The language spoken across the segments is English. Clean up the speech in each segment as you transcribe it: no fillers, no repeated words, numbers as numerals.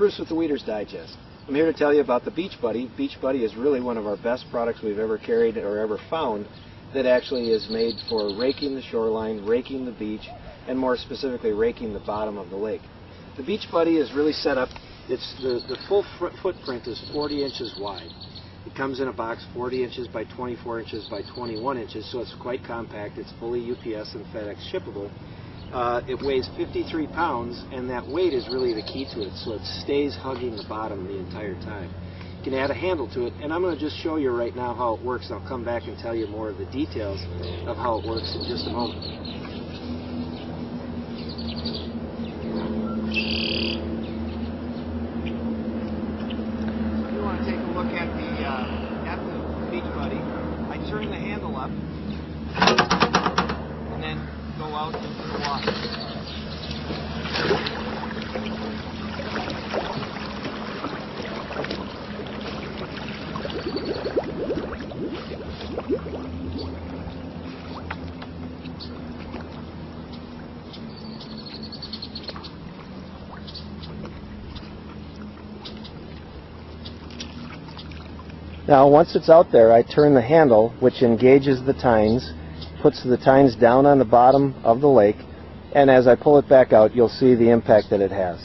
Bruce with the Weeder's Digest. I'm here to tell you about the Beach Buddy. Beach Buddy is really one of our best products we've ever carried or ever found that actually is made for raking the shoreline, raking the beach, and more specifically raking the bottom of the lake. The Beach Buddy is really set up, the full footprint is 40 inches wide. It comes in a box 40 inches by 24 inches by 21 inches, so it's quite compact. It's fully UPS and FedEx shippable. It weighs 53 pounds, and that weight is really the key to it, so it stays hugging the bottom the entire time. You can add a handle to it, and I'm going to just show you right now how it works. I'll come back and tell you more of the details of how it works in just a moment. If you want to take a look at the Beach Buddy, I turn the handle up and then go out into the water. Now, once it's out there, I turn the handle, which engages the tines, puts the tines down on the bottom of the lake, and as I pull it back out, you'll see the impact that it has.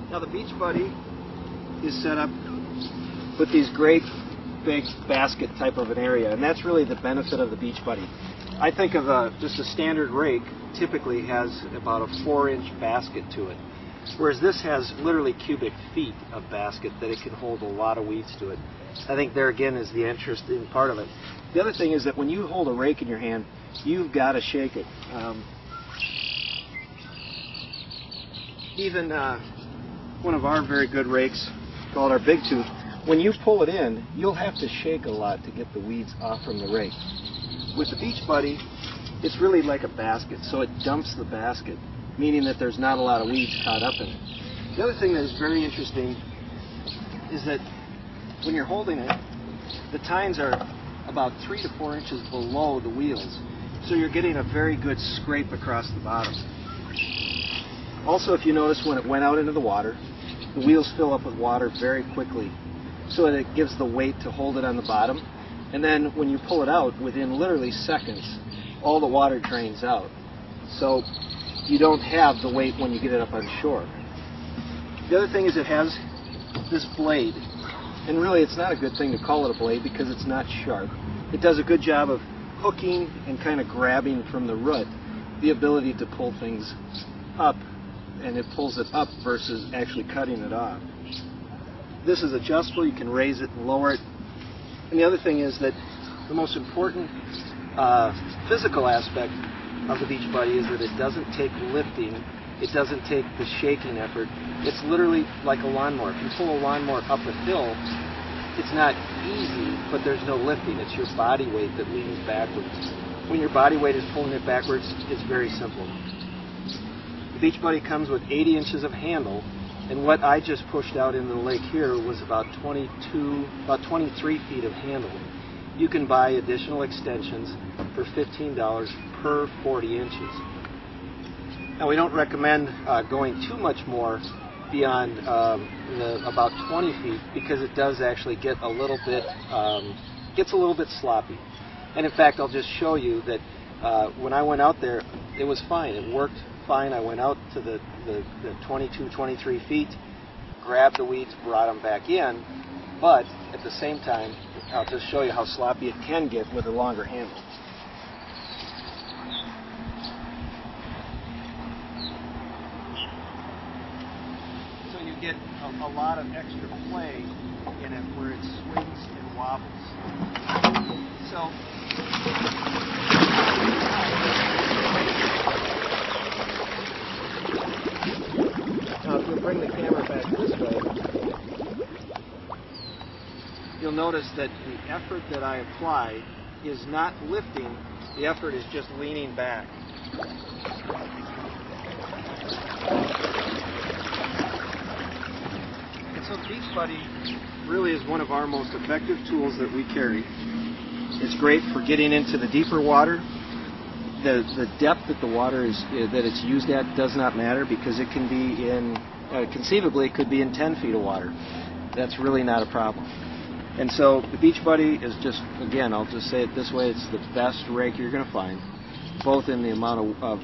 Now the Beach Buddy is set up with these great big basket type of an area, and that's really the benefit of the Beach Buddy. I think of just a standard rake typically has about a 4-inch basket to it, whereas this has literally cubic feet of basket that it can hold a lot of weeds to it. I think there again is the interesting part of it. The other thing is that when you hold a rake in your hand, you've got to shake it. Even one of our very good rakes, called our Big Tooth, when you pull it in, you'll have to shake a lot to get the weeds off from the rake. With the Beach Buddy, it's really like a basket, so it dumps the basket, meaning that there's not a lot of weeds caught up in it. The other thing that is very interesting is that when you're holding it, the tines are about 3 to 4 inches below the wheels, so you're getting a very good scrape across the bottom. Also, if you notice, when it went out into the water, the wheels fill up with water very quickly, so that it gives the weight to hold it on the bottom. And then when you pull it out, within literally seconds, all the water drains out. So you don't have the weight when you get it up on shore. The other thing is it has this blade, and really it's not a good thing to call it a blade because it's not sharp. It does a good job of hooking and kind of grabbing from the root the ability to pull things up, and it pulls it up versus actually cutting it off. This is adjustable. You can raise it and lower it. And the other thing is that the most important physical aspect of the Beach Buddy is that it doesn't take lifting. It doesn't take the shaking effort. It's literally like a lawnmower. If you pull a lawnmower up a hill, it's not easy, but there's no lifting. It's your body weight that leans backwards. When your body weight is pulling it backwards, it's very simple. The Beach Buddy comes with 80 inches of handle, and what I just pushed out into the lake here was about 23 feet of handle. You can buy additional extensions for $15 per 40 inches. Now, we don't recommend going too much more beyond about 20 feet because it does actually get a little bit gets a little bit sloppy. And in fact, I'll just show you that when I went out there, it was fine. It worked fine. I went out to the 22, 23 feet, grabbed the weeds, brought them back in, but at the same time, I'll just show you how sloppy it can get with a longer handle. So you get a lot of extra play in it where it swings and wobbles. So now if you'll bring the camera back this way, you'll notice that the effort that I apply is not lifting, the effort is just leaning back. And so the Beach Buddy really is one of our most effective tools that we carry. It's great for getting into the deeper water. The depth that the water is that it's used at does not matter, because it can be in conceivably it could be in 10 feet of water. That's really not a problem. And so the Beach Buddy is just, again, I'll just say it this way, it's the best rake you're going to find, both in the amount of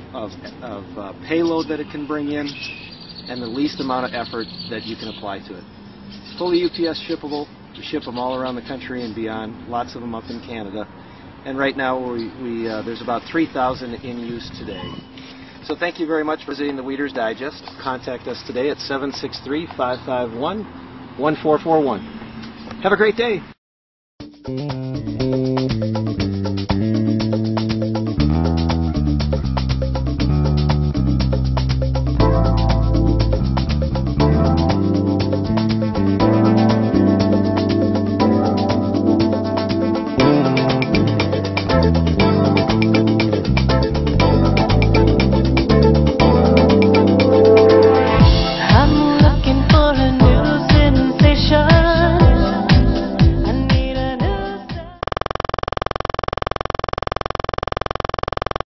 payload that it can bring in and the least amount of effort that you can apply to it. It's fully UPS shippable. We ship them all around the country and beyond, lots of them up in Canada. And right now there's about 3,000 in use today. So thank you very much for visiting the Weeder's Digest. Contact us today at 763-551-1441. Have a great day.